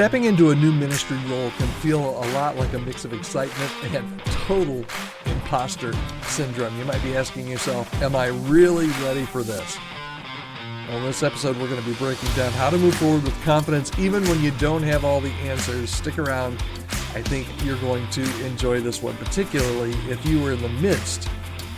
Stepping into a new ministry role can feel a lot like a mix of excitement and total imposter syndrome. You might be asking yourself, am I really ready for this? Well, in this episode, we're going to be breaking down how to move forward with confidence even when you don't have all the answers. Stick around. I think you're going to enjoy this one, particularly if you were in the midst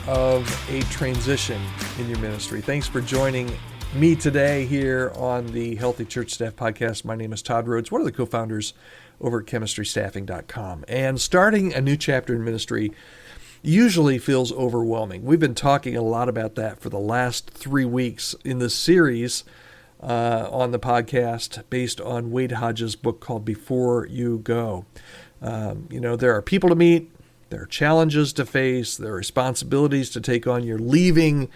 of a transition in your ministry. Thanks for joining me today here on the Healthy Church Staff Podcast. My name is Todd Rhodes, one of the co-founders over at chemistrystaffing.com. And starting a new chapter in ministry usually feels overwhelming. We've been talking a lot about that for the last 3 weeks in this series on the podcast based on Wade Hodges' book called Before You Go. There are people to meet, there are challenges to face, there are responsibilities to take on. You're leaving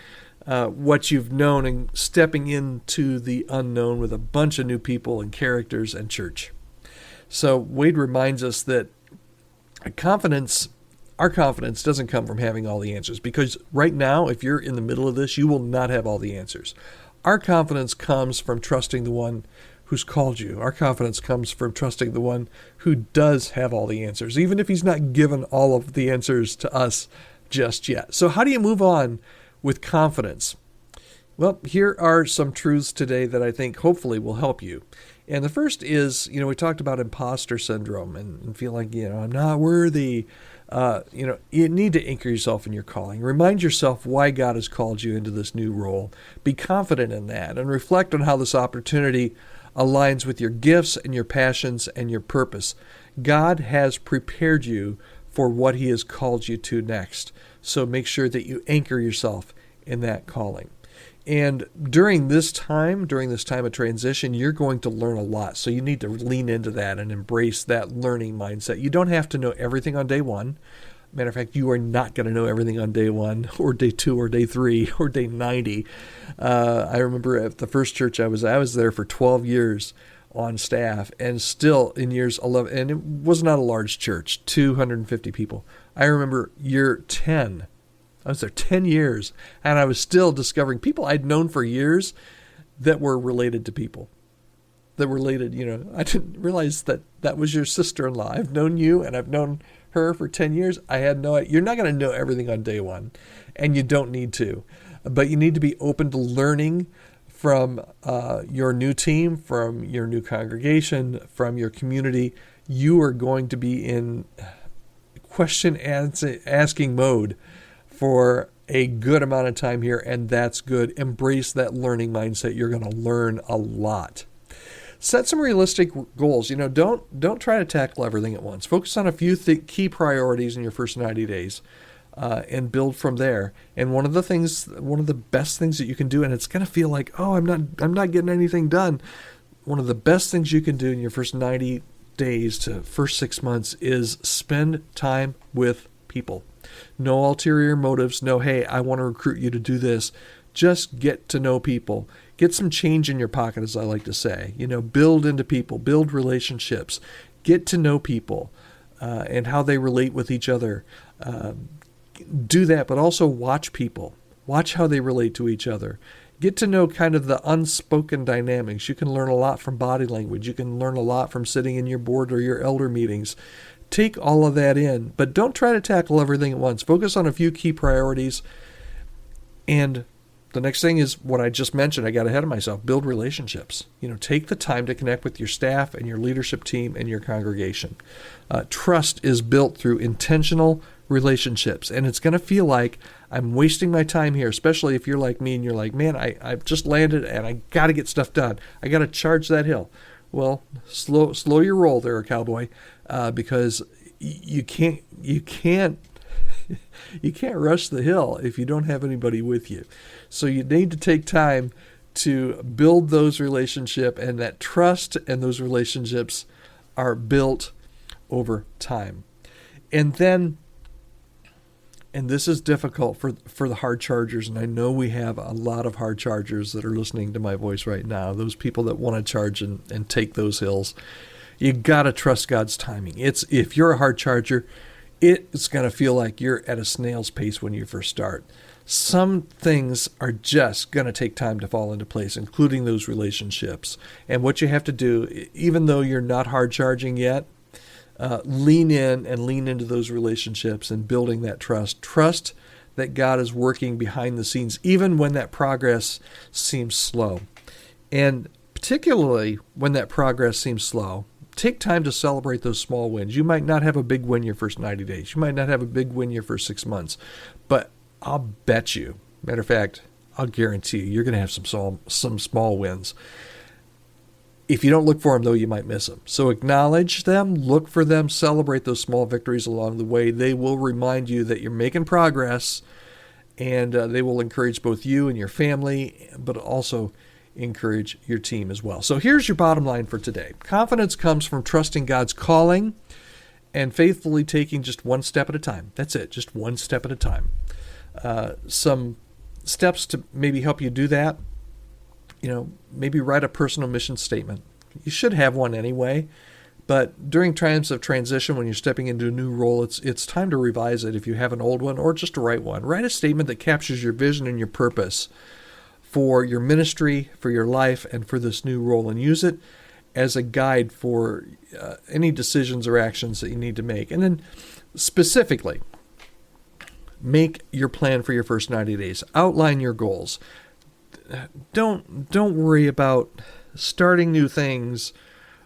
what you've known and stepping into the unknown with a bunch of new people and characters and church. So Wade reminds us that our confidence doesn't come from having all the answers, because right now, if you're in the middle of this, you will not have all the answers. Our confidence comes from trusting the one who's called you. Our confidence comes from trusting the one who does have all the answers, even if he's not given all of the answers to us just yet. So how do you move on with confidence? Well, here are some truths today that I think hopefully will help you. And the first is, we talked about imposter syndrome and feel like, I'm not worthy. You need to anchor yourself in your calling. Remind yourself why God has called you into this new role. Be confident in that and reflect on how this opportunity aligns with your gifts and your passions and your purpose. God has prepared you for what he has called you to next. So make sure that you anchor yourself in that calling. And during this time of transition, you're going to learn a lot. So you need to lean into that and embrace that learning mindset. You don't have to know everything on day one. Matter of fact, you are not going to know everything on day 1 or day 2 or day 3 or day 90. I remember at the first church I was there for 12 years on staff, and still in years 11, and it was not a large church, 250 people. I remember year 10, I was there 10 years, and I was still discovering people I'd known for years that were related to people. That were related, I didn't realize that was your sister-in-law. I've known you, and I've known her for 10 years. I had no idea. You're not going to know everything on day 1, and you don't need to. But you need to be open to learning from your new team, from your new congregation, from your community. You are going to be in question-asking mode for a good amount of time here, and that's good. Embrace that learning mindset. You're going to learn a lot. Set some realistic goals. Don't try to tackle everything at once. Focus on a few key priorities in your first 90 days. And build from there. And one of the best things that you can do, and it's going to feel like, I'm not getting anything done. One of the best things you can do in your first 90 days to first 6 months is spend time with people. No ulterior motives. No, hey, I want to recruit you to do this. Just get to know people. Get some change in your pocket, as I like to say. Build into people. Build relationships. Get to know people and how they relate with each other. Do that, but also watch people. Watch how they relate to each other. Get to know kind of the unspoken dynamics. You can learn a lot from body language. You can learn a lot from sitting in your board or your elder meetings. Take all of that in, but don't try to tackle everything at once. Focus on a few key priorities. And the next thing is what I just mentioned. I got ahead of myself. Build relationships. Take the time to connect with your staff and your leadership team and your congregation. Trust is built through intentional relationships, and it's going to feel like I'm wasting my time here, especially if you're like me and you're like, man, I've just landed and I got to get stuff done. I got to charge that hill. Well, slow your roll there, cowboy, because you can't rush the hill if you don't have anybody with you. So you need to take time to build those relationships, and that trust and those relationships are built over time. And then, and this is difficult for the hard chargers, and I know we have a lot of hard chargers that are listening to my voice right now, those people that want to charge and take those hills. You got to trust God's timing. If you're a hard charger, it's going to feel like you're at a snail's pace when you first start. Some things are just going to take time to fall into place, including those relationships. And what you have to do, even though you're not hard charging yet, lean in and lean into those relationships and building that trust. Trust that God is working behind the scenes, even when that progress seems slow. And particularly when that progress seems slow, take time to celebrate those small wins. You might not have a big win your first 90 days. You might not have a big win your first 6 months. But I'll bet you, matter of fact, I'll guarantee you're going to have some small wins. If you don't look for them, though, you might miss them. So acknowledge them, look for them, celebrate those small victories along the way. They will remind you that you're making progress, and they will encourage both you and your family, but also encourage your team as well. So here's your bottom line for today. Confidence comes from trusting God's calling and faithfully taking just one step at a time. That's it, just one step at a time. Some steps to maybe help you do that. Maybe write a personal mission statement. You should have one anyway, but during times of transition, when you're stepping into a new role, it's time to revise it if you have an old one, or just to write one. Write a statement that captures your vision and your purpose for your ministry, for your life, and for this new role, and use it as a guide for any decisions or actions that you need to make. And then specifically, make your plan for your first 90 days. Outline your goals. Don't worry about starting new things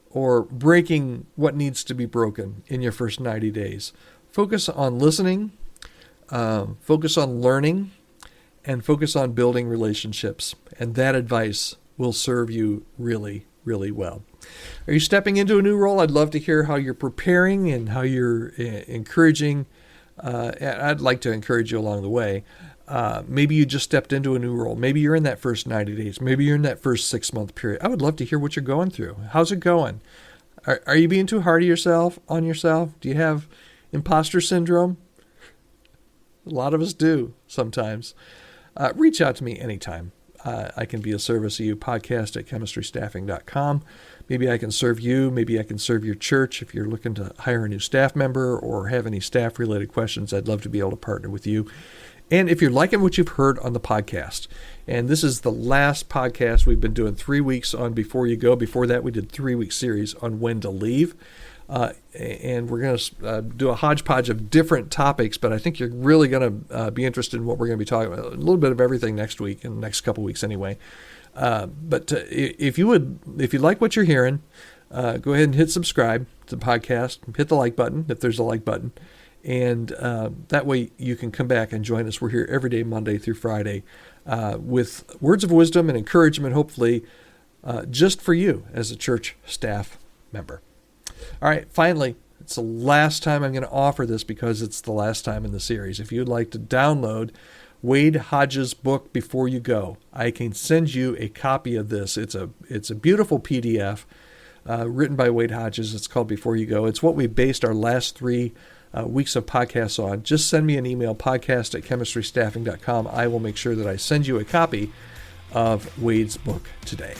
or breaking what needs to be broken in your first 90 days. Focus on listening, focus on learning, and focus on building relationships. And that advice will serve you really, really well. Are you stepping into a new role? I'd love to hear how you're preparing and how you're encouraging. I'd like to encourage you along the way. Maybe you just stepped into a new role. Maybe you're in that first 90 days. Maybe you're in that first 6-month period. I would love to hear what you're going through. How's it going? Are you being too hard on yourself? Do you have imposter syndrome? A lot of us do sometimes. Reach out to me anytime. I can be of service to you. podcast@chemistrystaffing.com. Maybe I can serve you. Maybe I can serve your church. If you're looking to hire a new staff member or have any staff-related questions, I'd love to be able to partner with you. And if you're liking what you've heard on the podcast, and this is the last podcast, we've been doing 3 weeks on Before You Go. Before that, we did 3-week series on when to leave. And we're going to do a hodgepodge of different topics, but I think you're really going to be interested in what we're going to be talking about. A little bit of everything next week, in the next couple weeks anyway. But if you like what you're hearing, go ahead and hit subscribe to the podcast. Hit the like button if there's a like button. And that way you can come back and join us. We're here every day, Monday through Friday, with words of wisdom and encouragement, hopefully, just for you as a church staff member. All right, finally, it's the last time I'm going to offer this because it's the last time in the series. If you'd like to download Wade Hodges' book, Before You Go, I can send you a copy of this. It's a beautiful PDF written by Wade Hodges. It's called Before You Go. It's what we based our last 3 weeks of podcasts on. Just send me an email, podcast@chemistrystaffing.com. I will make sure that I send you a copy of Wade's book today.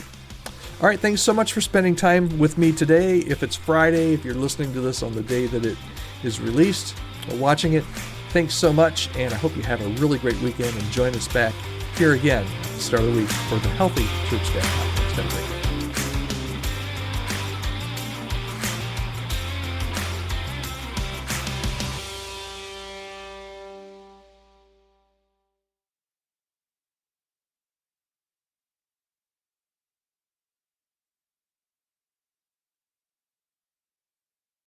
All right, thanks so much for spending time with me today. If it's Friday, if you're listening to this on the day that it is released or watching it, thanks so much, and I hope you have a really great weekend and join us back here again at the start of the week for the Healthy Church Staff Podcast. It's been great.